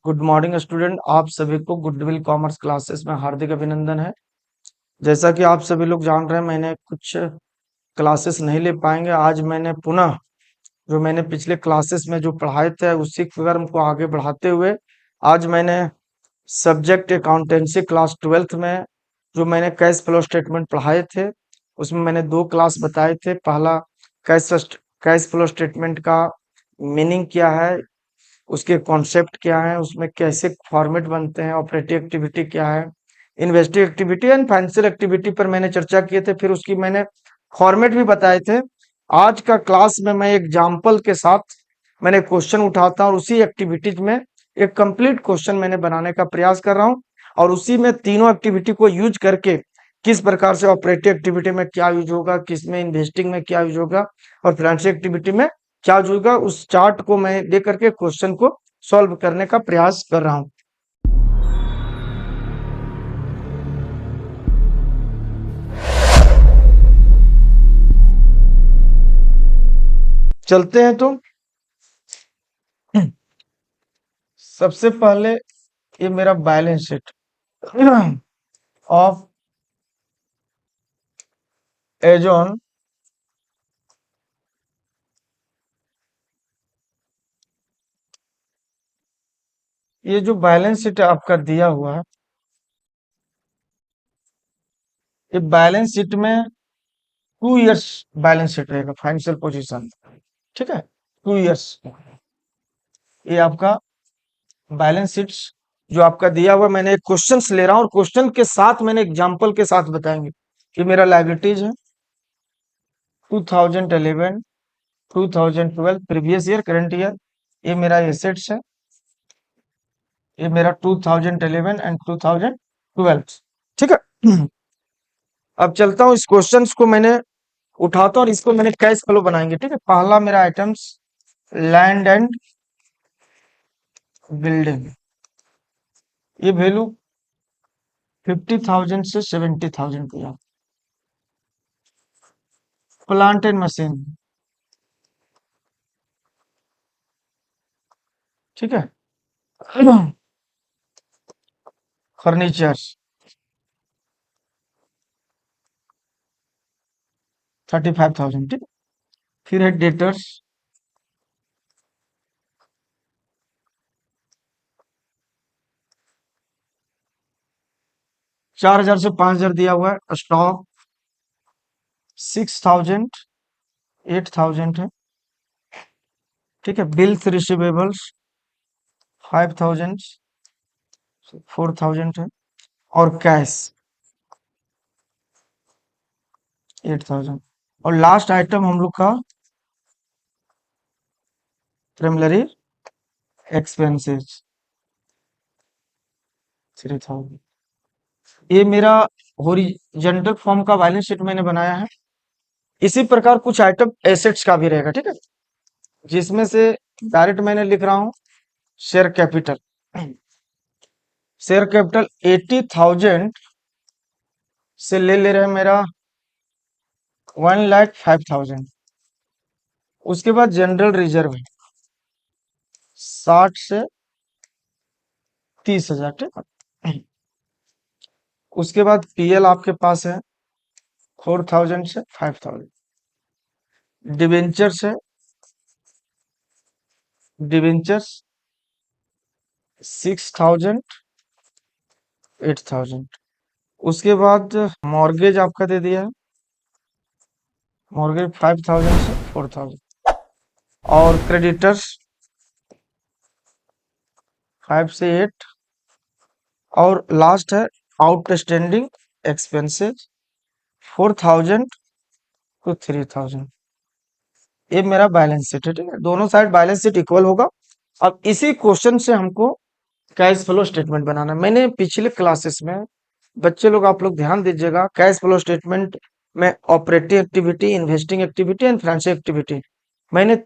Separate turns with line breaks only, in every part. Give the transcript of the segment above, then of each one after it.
Good morning student. आप सभी को गुडविल कॉमर्स क्लासेस में हार्दिक अभिनंदन है। जैसा कि आप सभी लोग जान रहे हैं, मैंने कुछ क्लासेस नहीं ले पाएंगे। आज मैंने पुनः जो मैंने पिछले क्लासेस में जो पढ़ाए थे उसी क्रम को आगे बढ़ाते हुए आज मैंने सब्जेक्ट अकाउंटेंसी क्लास 12th में जो मैंने कैश फ्लो स्टेटमेंट पढ़ाए थे उसमें मैंने दो क्लास बताए थे। पहला कैश कैश फ्लो स्टेटमेंट का मीनिंग क्या है, उसके कॉन्सेप्ट क्या है, उसमें कैसे फॉर्मेट बनते हैं, ऑपरेटिव एक्टिविटी क्या है, investing activity and financial activity पर मैंने चर्चा किए थे। फिर उसकी मैंने फॉर्मेट भी बताए थे। आज का क्लास में मैं एग्जाम्पल के साथ मैंने क्वेश्चन उठाता हूँ और उसी एक्टिविटीज में एक कंप्लीट क्वेश्चन मैंने बनाने का प्रयास कर रहा हूँ और उसी में तीनों एक्टिविटी को यूज करके किस प्रकार से ऑपरेटिव एक्टिविटी में क्या यूज होगा, किस में इन्वेस्टिंग में क्या यूज होगा और फाइनेंशियल एक्टिविटी में क्या यूज होगा, उस चार्ट को मैं दे करके क्वेश्चन को सॉल्व करने का प्रयास कर रहा हूँ। चलते हैं तो सबसे पहले ये मेरा बैलेंस शीट ऑफ एजॉन ये जो बैलेंस शीट आपका दिया हुआ है, ये बैलेंस शीट में 2 इयर्स बैलेंस शीट रहेगा, फाइनेंशियल पोजीशन। ठीक है, 2 इयर्स ये आपका बैलेंस शीट जो आपका दिया हुआ। मैंने एक क्वेश्चन ले रहा हूँ और क्वेश्चन के साथ मैंने एग्जाम्पल के साथ बताएंगे कि मेरा लाइबिलिटीज है 2011 2012 प्रीवियस ईयर करंट ईयर। ये मेरा एसेट्स है, ये मेरा 2011 एंड 2012। ठीक है, अब चलता हूँ इस क्वेश्चंस को मैंने उठाता हूँ और इसको मैंने कैश फ्लो बनाएंगे। ठीक है, पहला मेरा आइटम्स लैंड एंड बिल्डिंग, ये वैल्यू 50,000 से 70,000 किया। प्लांट एंड मशीन, ठीक है, फर्नीचर्स 35,000। ठीक है, फिर है डेटर्स 4,000 से 5,000 दिया हुआ है। स्टॉक 6,000 8,000 है। ठीक है, बिल्स रिसीवेबल्स 5,000 4,000 है और कैश 8,000। और लास्ट आइटम हम लोग का प्राइमरी एक्सपेंसेस 3,000। ये मेरा हॉरिजॉन्टल फॉर्म का बैलेंस शीट मैंने बनाया है। इसी प्रकार कुछ आइटम एसेट्स का भी रहेगा। ठीक है, जिसमें से डायरेक्ट मैंने लिख रहा हूँ शेयर कैपिटल। शेयर कैपिटल 80,000 से ले रहे हैं मेरा 1,05,000। उसके बाद जनरल रिजर्व है 60 से 30,000। ठीक है, उसके बाद पीएल आपके पास है 4,000 से 5,000। डिवेंचर्स है, डिवेंचर्स 6,000 8,000। उसके बाद मॉर्गेज आपका दे दिया है, मॉर्गेज 5,000 से 4,000। और क्रेडिटर्स 5 से 8। और लास्ट है आउटस्टैंडिंग एक्सपेंसेस 4,000 टू 3,000। ये मेरा बैलेंस शीट है। ठीक है, दोनों साइड बैलेंस शीट इक्वल होगा। अब इसी क्वेश्चन से हमको कैश फ्लो स्टेटमेंट बनाना। मैंने पिछले क्लासेस में, बच्चे लोग आप लोग ध्यान दीजिएगा, कैश फ्लो स्टेटमेंट में operative activity, investing activity and financial activity मैंने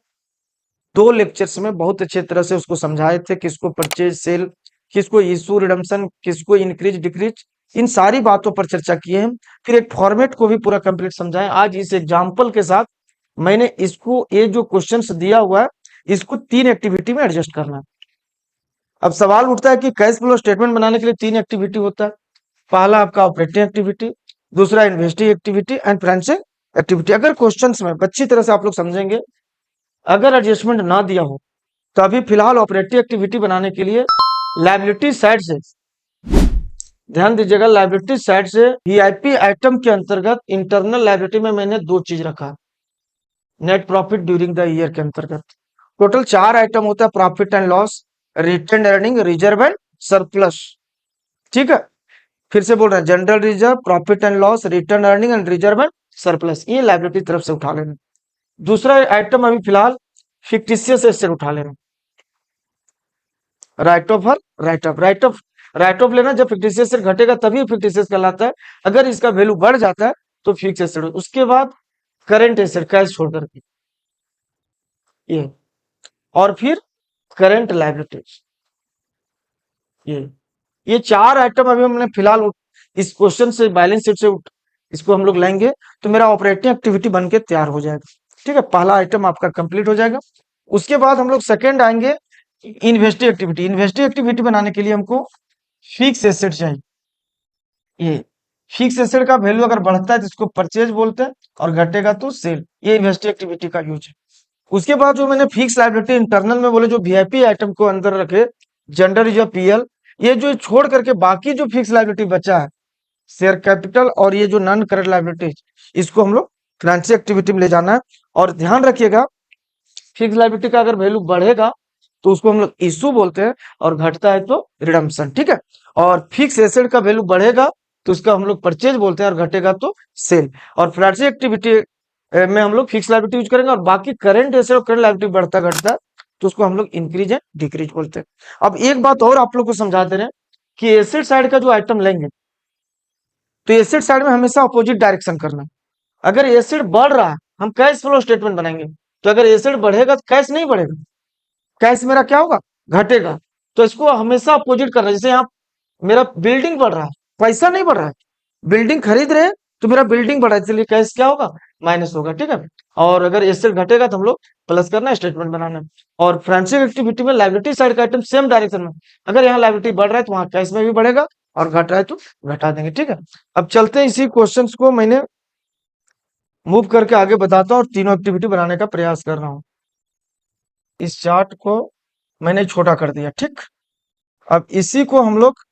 2 लेक्चर्स में बहुत अच्छे तरह से उसको समझाए थे। किसको परचेज सेल, किसको इशू रिडम्पशन, किसको इंक्रीज डिक्रीज, इन सारी बातों पर चर्चा किए हैं। फिर एक फॉर्मेट को भी पूरा कंप्लीट समझाएं। आज इस एग्जाम्पल के साथ मैंने इसको, ये जो क्वेश्चंस दिया हुआ है, इसको 3 एक्टिविटी में एडजस्ट करना है। अब सवाल उठता है कि कैश फ्लो स्टेटमेंट बनाने के लिए 3 एक्टिविटी होता है। पहला आपका ऑपरेटिंग एक्टिविटी, दूसरा investing activity and financing activity. अगर क्वेश्चंस में अच्छी तरह से आप लोग समझेंगे, अगर एडजस्टमेंट ना दिया हो तो अभी फिलहाल ऑपरेटिंग एक्टिविटी बनाने के लिए लायबिलिटी साइड से, ध्यान दीजिएगा, लायबिलिटी साइड से वीआईपी आइटम के अंतर्गत इंटरनल लायबिलिटी में मैंने 2 चीज रखा। Net profit during the year के अंतर्गत टोटल 4 आइटम होता है, profit and loss, retained earning, reserve and surplus. ठीक है, फिर से बोल रहे हैं, general reserve, profit and loss, return earning and reserve and surplus, ये लायबिलिटी तरफ से उठा लेना। दूसरा आइटम अभी फिलहाल फिक्टिशियस एसेट उठा लेना, राइट ऑफ और राइट ऑफ लेना। जब फिक्टिशियस एसेट घटेगा तभी फिक्टिशियस कहलाता है। अगर इसका वैल्यू बढ़ जाता है तो फिक्स एसेट। उसके बाद करंट एसेट, कैश छोड़ करके ये, और फिर करंट लायबिलिटीज, ये ये 4 आइटम अभी हमने फिलहाल इस क्वेश्चन से, बैलेंस शीट से इसको हम लोग लेंगे तो मेरा ऑपरेटिंग एक्टिविटी बन के तैयार हो जाएगा। ठीक है, पहला आइटम आपका कंप्लीट हो जाएगा। उसके बाद हम लोग सेकेंड आएंगे, इन्वेस्टिंग एक्टिविटी। इन्वेस्टिंग एक्टिविटी बनाने के लिए हमको फिक्स एसेट चाहिए। ये फिक्स एसेट का वैल्यू अगर बढ़ता है तो इसको परचेज बोलते हैं, और घटेगा तो सेल। ये इन्वेस्टिंग एक्टिविटी का यूज है। उसके बाद जो मैंने फिक्स लायबिलिटी इंटरनल में बोले, जो वीआईपी आइटम को अंदर रखे, जनरल रिजर्व, पीएल, ये जो छोड़ करके बाकी जो फिक्स लायबिलिटी बचा है, शेयर कैपिटल और ये जो नॉन करंट लायबिलिटीज, इसको हम लोग फाइनेंशियल एक्टिविटी में ले जाना है। और ध्यान रखिएगा, फिक्स लायबिलिटी का अगर वैल्यू बढ़ेगा तो उसको हम लोग इशू बोलते हैं, और घटता है तो रिडम्पशन। ठीक है, और फिक्स एसेट का वैल्यू बढ़ेगा तो उसका हम लोग परचेज बोलते हैं, और घटेगा तो सेल। और फाइनेंशियल एक्टिविटी में हम लोग फिक्स लायबिलिटी यूज करेंगे, और बाकी करंट एसेट और करंट लायबिलिटी बढ़ता घटता तो उसको हम लोग इंक्रीज एंड डिक्रीज बोलते हैं। अब एक बात और आप लोग को समझा दे रहे हैं कि एसेट साइड का जो आइटम लेंगे तो एसेट साइड में हमेशा अपोजिट डायरेक्शन करना। अगर एसेट बढ़ रहा है, हम कैश फ्लो स्टेटमेंट बनाएंगे, तो अगर एसेट बढ़ेगा तो कैश नहीं बढ़ेगा, कैश मेरा क्या होगा, घटेगा। तो इसको हमेशा अपोजिट करना है। जैसे यहाँ मेरा बिल्डिंग बढ़ रहा है, पैसा नहीं बढ़ रहा है, बिल्डिंग खरीद रहे हैं तो मेरा बिल्डिंग बढ़ा है, इसलिए कैश क्या होगा, माइनस होगा। ठीक है, और अगर एसेट घटेगा तो हम लोग प्लस करना, स्टेटमेंट बनाना। और फाइनेंशियल एक्टिविटी में लायबिलिटी साइड का आइटम सेम डायरेक्शन में, अगर यहाँ लायबिलिटी बढ़ रहा है तो वहां कैश में भी बढ़ेगा, और घट रहा है तो घटा देंगे। ठीक है, अब चलते हैं, इसी क्वेश्चन को मैंने मूव करके आगे बताता हूँ और तीनों एक्टिविटी बनाने का प्रयास कर रहा हूँ। इस चार्ट को मैंने छोटा कर दिया। ठीक, अब इसी को हम लोग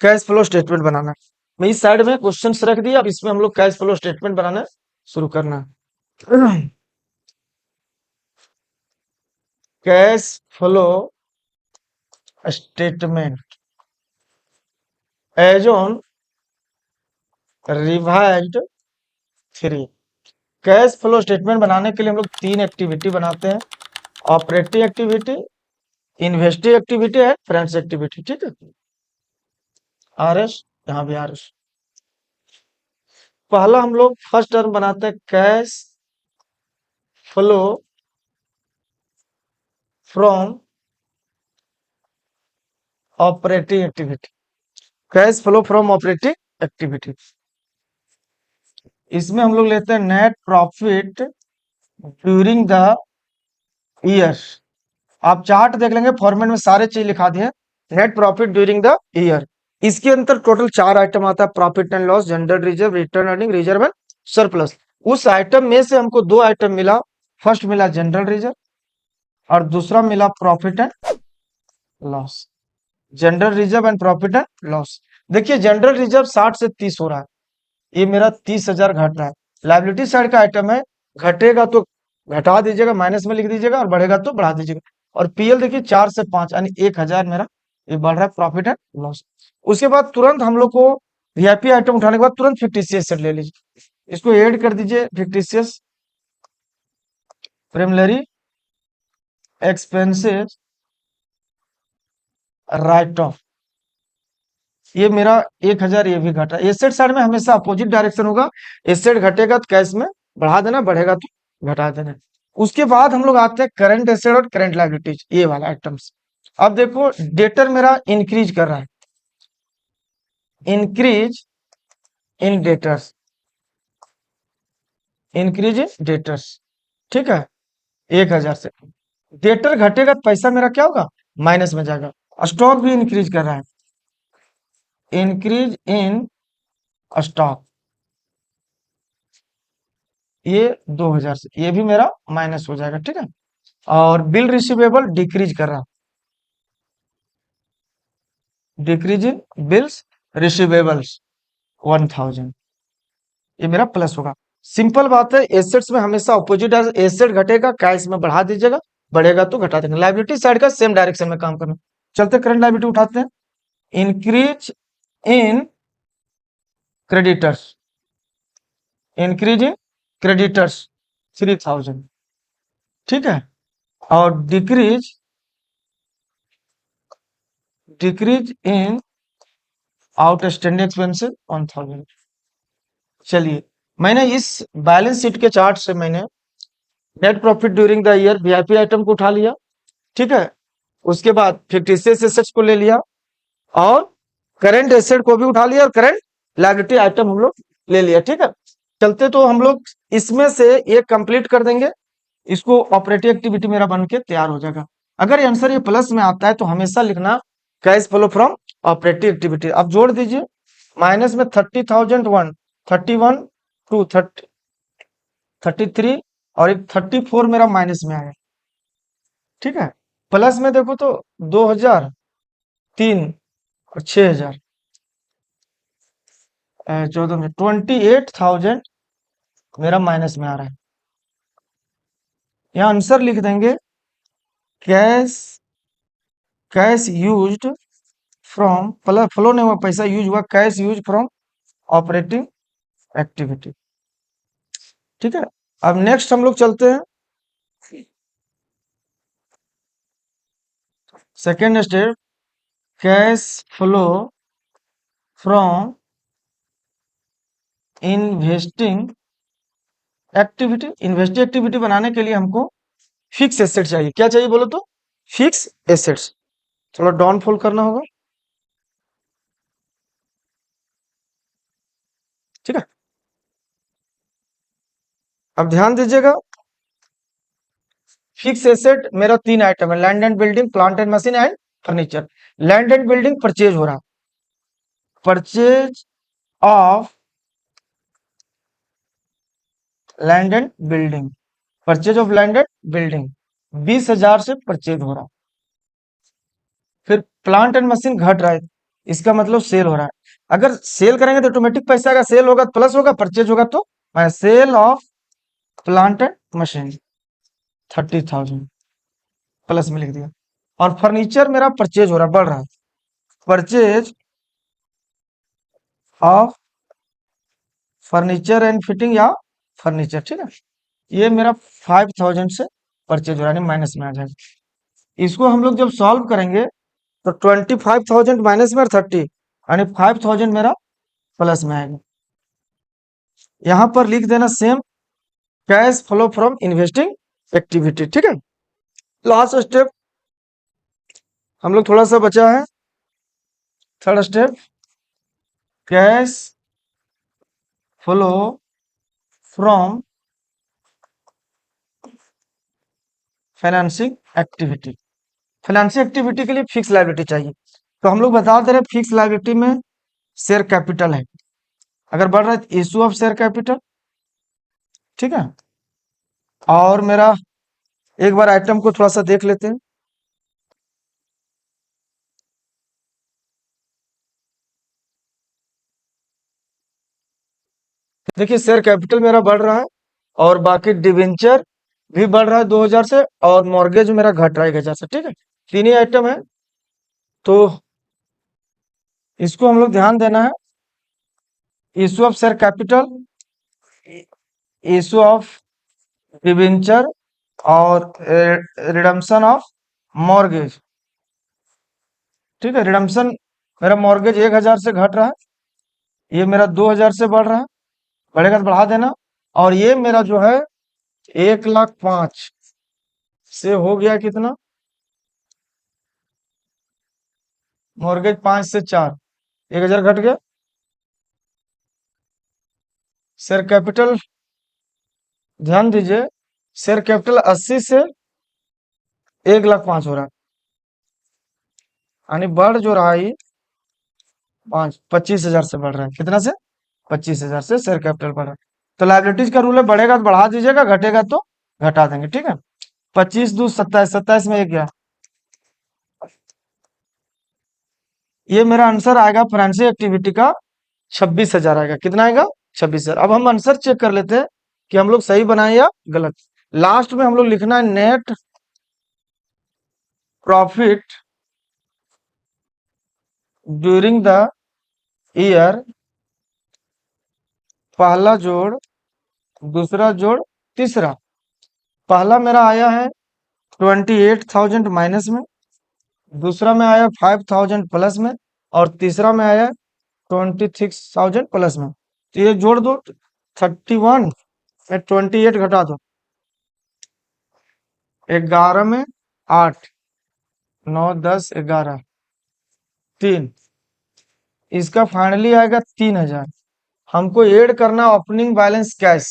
कैश फ्लो स्टेटमेंट बनाना है। मैं इस साइड में क्वेश्चंस रख दिया, अब इसमें हम लोग कैश फ्लो स्टेटमेंट बनाना शुरू करना है। Cash flow statement as on revised 3। Cash flow statement बनाने के लिए हम लोग 3 एक्टिविटी बनाते हैं, ऑपरेटिंग एक्टिविटी, इन्वेस्टिंग एक्टिविटी है, फाइनेंस एक्टिविटी। ठीक है, आरएस, यहाँ भी आरएस। पहला हम लोग फर्स्ट टर्म बनाते हैं, cash flow from operating activity. Cash flow from operating activity, इसमें हम लोग लेते हैं net profit during the year. आप चार्ट देख लेंगे, फॉर्मेट में सारे चीज लिखा दिए, net profit during the year. इसके अंदर टोटल 4 आइटम आता है, profit and loss, general reserve, return earning, reserve and surplus. उस आइटम में से हमको 2 आइटम मिला, फर्स्ट मिला जनरल रिजर्व और दूसरा मिला profit and loss. General reserve and profit and loss. देखिए, जनरल रिजर्व 60 से 30 हो रहा है, ये मेरा 30,000 घट रहा है। लायबिलिटी साइड का आइटम है, घटेगा तो घटा दीजिएगा, माइनस में लिख दीजिएगा, और बढ़ेगा तो बढ़ा दीजिएगा। और पीएल देखिए 4 से 5 यानी 1,000 मेरा ये बढ़ रहा है, प्रॉफिट एंड लॉस। उसके बाद तुरंत हम लोग को वीआईपी आइटम उठाने के बाद तुरंत फिक्टिशियस सेट ले लीजिए, इसको ऐड कर दीजिए, fictitious preliminary expenses right of, ये मेरा 1,000 ये भी घटा। एसेट साइड में हमेशा अपोजिट डायरेक्शन होगा, एसेट घटेगा तो कैश में बढ़ा देना, बढ़ेगा तो घटा देना। उसके बाद हम लोग आते हैं करंट एसेट और करंट लायबिलिटीज, ये वाला आइटम्स। अब देखो, डेटर मेरा इंक्रीज कर रहा है, increase in debtors, increase in debtors. ठीक है, 1,000 से डेटर घटेगा तो पैसा मेरा क्या होगा, माइनस में जाएगा। स्टॉक भी इंक्रीज कर रहा है, इंक्रीज इन स्टॉक, ये 2000 से, ये भी मेरा माइनस हो जाएगा, ठीक है। और बिल रिसीवेबल डिक्रीज कर रहा, डिक्रीज इन बिल्स रिसीवेबल्स 1000, ये मेरा प्लस होगा। सिंपल बात है, एसेट्स में हमेशा ऑपोजिट है, एसेट घटेगा कैश में बढ़ा दीजिएगा, बढ़ेगा तो घटा देंगे। लाइबिलिटी साइड का सेम डायरेक्शन में काम करना। चलते करंट लाइबिलिटी उठाते हैं। Increase in creditors, increase in creditors 3000, ठीक है। और decrease, decrease in outstanding expenses 1000। चलिए, मैंने इस बैलेंस शीट के चार्ट से मैंने net profit during the year VIP item को उठा लिया, ठीक है। उसके बाद फिक्टिशियस एसेट्स को ले लिया, और करंट एसेट को भी उठा लिया, और करंट लायबिलिटी आइटम हम लोग ले लिया, ठीक है। चलते तो हम लोग इसमें से एक कंप्लीट कर देंगे, इसको ऑपरेटिव एक्टिविटी मेरा बन के तैयार हो जाएगा। अगर ये आंसर ये प्लस में आता है तो हमेशा लिखना cash flow from operative activity. अब जोड़ दीजिए, माइनस में 30,001, 31 टू 33, और एक 34 मेरा माइनस में आया, ठीक है। प्लस में देखो तो 2000, 3 और 6000, 14 में 28,000 मेरा माइनस में आ रहा है। यहाँ आंसर लिख देंगे cash, cash used from, flow नहीं हुआ, पैसा यूज हुआ, cash use from operating activity, ठीक है। अब नेक्स्ट हम लोग चलते हैं second step, cash flow from investing activity. Investing activity बनाने के लिए हमको फिक्स एसेट चाहिए। क्या चाहिए बोलो तो? Fix assets. थोड़ा डाउनफॉल करना होगा, ठीक है। अब ध्यान दीजिएगा, फिक्स एसेट मेरा 3 आइटम है, land and building, plant and machine and furniture. Land and building purchase हो रहा, purchase of land and building, purchase of land and building 20,000 से परचेज हो रहा। फिर प्लांट एंड मशीन घट रहा है, इसका मतलब सेल हो रहा है। अगर सेल करेंगे तो ऑटोमेटिक पैसा आएगा, सेल होगा तो प्लस होगा, परचेज होगा तो minus. Sale of plant and machine 30,000 plus में लिख दिया। और फर्नीचर मेरा परचेज हो रहा, बढ़ रहा है, purchase of furniture and fitting या फर्नीचर, ठीक है। ये मेरा 5,000 से परचेज हो रहा है, माइनस में आ जाएगा। इसको हम लोग जब सॉल्व करेंगे तो 25,000 माइनस में और 30, यानी 5,000 मेरा प्लस में आएगा। यहां पर लिख देना same, cash flow from investing activity, ठीक है। लास्ट स्टेप हम लोग थोड़ा सा बचा है, third step, cash flow from financing activity. Financing activity के लिए फिक्स लायबिलिटी चाहिए, तो हम लोग बता दे रहे फिक्स लायबिलिटी में शेयर कैपिटल है, अगर बढ़ रहा है इशू ऑफ शेयर कैपिटल, ठीक है। और मेरा एक बार आइटम को थोड़ा सा देख लेते हैं। देखिए शेयर कैपिटल मेरा बढ़ रहा है, और बाकी डिवेंचर भी बढ़ रहा है 2000 से, और मॉर्गेज मेरा घट रहा है 1000 से, ठीक है। तीन ही आइटम है, तो इसको हम लोग ध्यान देना है। Issue of share capital, issue of debenture, और रिडम्पशन ऑफ मॉर्गेज, ठीक है। रिडम्पशन मेरा मॉर्गेज 1000 से घट रहा है, ये मेरा 2000 से बढ़ रहा है, बढ़ेगा तो बढ़ा देना। और ये मेरा जो है 1,05,000 से हो गया कितना, मॉर्गेज 5 से 4, 1000 घट गया। शेयर कैपिटल ध्यान दीजिए, शेयर कैपिटल 80 से 1,05,000 हो रहा है, यानी बढ़ जो रहा है 25,000 से बढ़ रहा है। कितना से? 25,000 से शेयर कैपिटल बढ़ रहा है। तो लाइबिलिटीज का रूल है, बढ़ेगा तो बढ़ा दीजिएगा, घटेगा तो घटा देंगे। ठीक है, 25 दूनी 27, 27 में एक गया। ये मेरा आंसर आएगा फाइनेंशियल एक्टिविटी का 26,000 आएगा। कितना आएगा? 26,000। अब हम आंसर चेक कर लेते हैं कि हम लोग सही बनाए या गलत। लास्ट में हम लोग लिखना है net profit during the year, पहला जोड़, दूसरा जोड़, तीसरा। पहला मेरा आया है 28,000 माइनस में, दूसरा में आया 5,000 प्लस में, और तीसरा में आया 26,000 प्लस में। तो ये जोड़ दो, 31 में 28 घटा दो, 11 में 8, 9, 10, 11, 3। इसका फाइनली आएगा 3,000। हमको ऐड करना opening balance cash.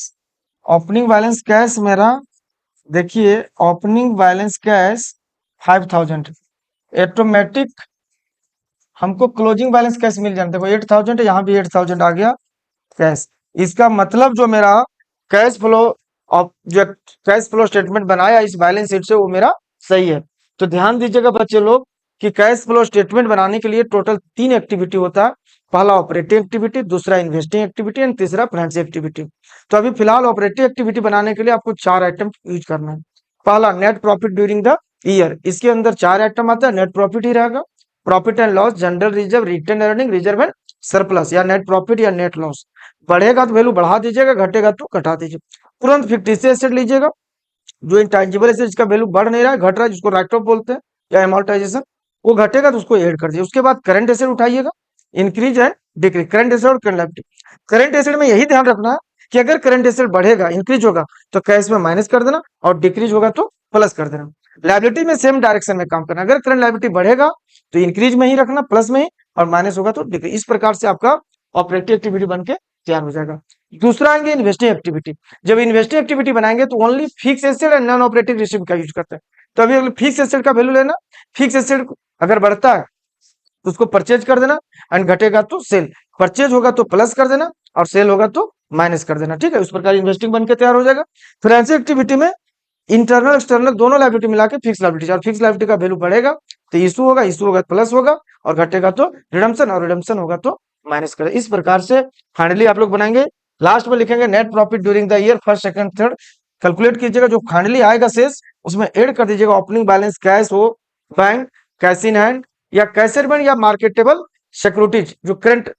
Opening balance cash मेरा, देखिए ओपनिंग बैलेंस कैश 5,000, ऑटोमेटिक हमको क्लोजिंग बैलेंस कैश मिल जाना। देखो 8,000 है, यहाँ भी 8,000 आ गया कैश। इसका मतलब जो मेरा कैश फ्लो ऑफ जो कैश फ्लो स्टेटमेंट बनाया इस बैलेंस शीट से, वो मेरा सही है। तो ध्यान दीजिएगा बच्चे लोग कि कैश फ्लो स्टेटमेंट बनाने के लिए टोटल 3 एक्टिविटी होता है। पहला ऑपरेटिंग एक्टिविटी, दूसरा इन्वेस्टिंग एक्टिविटी एंड तीसरा फाइनेंशियल एक्टिविटी। तो अभी फिलहाल ऑपरेटिंग एक्टिविटी बनाने के लिए आपको 4 आइटम यूज करना है। पहला net profit during the year, इसके अंदर 4 आइटम आता है। नेट प्रॉफिट ही रहेगा, profit and loss, general reserve, retained earning, reserve and surplus, या नेट प्रॉफिट या नेट लॉस। बढ़ेगा तो वैल्यू बढ़ा दीजिएगा, घटेगा तो घटा दीजिए। तुरंत फिक्टिशियस एसेट लीजिएगा, जो इंटेंजिबल एसेट जिसका वैल्यू बढ़ नहीं रहा है, घट रहा है, जिसको राइट ऑफ बोलते हैं या एमोर्टाइजेशन, वो घटेगा तो उसको ऐड कर दीजिए। उसके बाद करंट एसेट उठाइएगा, increase and decrease, current asset और करंट लायबिलिटी। करंट एसेट में यही ध्यान रखना है कि अगर करंट एसेट बढ़ेगा, इंक्रीज होगा, तो कैश में माइनस कर देना, और डिक्रीज होगा तो प्लस कर देना। लायबिलिटी में सेम डायरेक्शन में काम करना, अगर करंट लायबिलिटी बढ़ेगा तो इंक्रीज में ही रखना, प्लस में ही, और माइनस होगा तो डिक्रीज। इस प्रकार से आपका ऑपरेटिव एक्टिविटी बन के तैयार हो जाएगा। दूसरा आएंगे इन्वेस्टिंग एक्टिविटी। जब इन्वेस्टिंग एक्टिविटी बनाएंगे तो only fix asset and non operating receive का यूज करते हैं। तो अभी फिक्स एसेट का वैल्यू लेना, फिक्स एसेट अगर बढ़ता है तो उसको परचेज कर देना, एंड घटेगा तो सेल। परचेज होगा तो प्लस कर देना, और सेल होगा तो माइनस कर देना। ठीक है, उस प्रकार इन्वेस्टिंग बन के तैयार हो जाएगा। फाइनेंशियल एक्टिविटी में इंटरनल एक्सटर्नल दोनों लायबिलिटी मिला के फिक्स लायबिलिटी, और फिक्स लायबिलिटी का वैल्यू बढ़ेगा तो इशू होगा, इशू होगा तो प्लस होगा, और घटेगा तो रिडम्पशन, और रिडम्पशन होगा तो माइनस करें। इस प्रकार से फाइनली आप लोग बनाएंगे। लास्ट में लिखेंगे net profit during the year, first second third calculate कीजिएगा, जो फाइनली आएगा शेष उसमें ऐड कर दीजिएगा ओपनिंग बैलेंस कैश हो, बैंक, कैश इन हैंड, या कैश एडमेंट, या मार्केटेबल सिक्योरिटीज जो करंट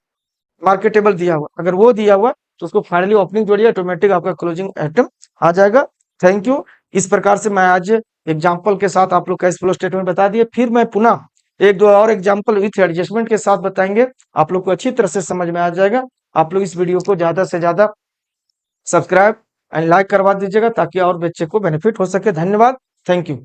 मार्केटेबल दिया हुआ, अगर वो दिया हुआ तो उसको फाइनली ओपनिंग जोड़िए, ऑटोमेटिक आपका क्लोजिंग आइटम आ जाएगा। Thank you. इस प्रकार से मैं आज एग्जाम्पल के साथ आप लोग कैश फ्लो स्टेटमेंट बता दिए, फिर मैं पुनः एक दो और एग्जाम्पल विथ एडजस्टमेंट के साथ बताएंगे, आप लोग को अच्छी तरह से समझ में आ जाएगा। आप लोग इस वीडियो को ज्यादा से ज्यादा सब्सक्राइब एंड लाइक करवा दीजिएगा, ताकि और बच्चे को बेनिफिट हो सके। धन्यवाद, थैंक यू।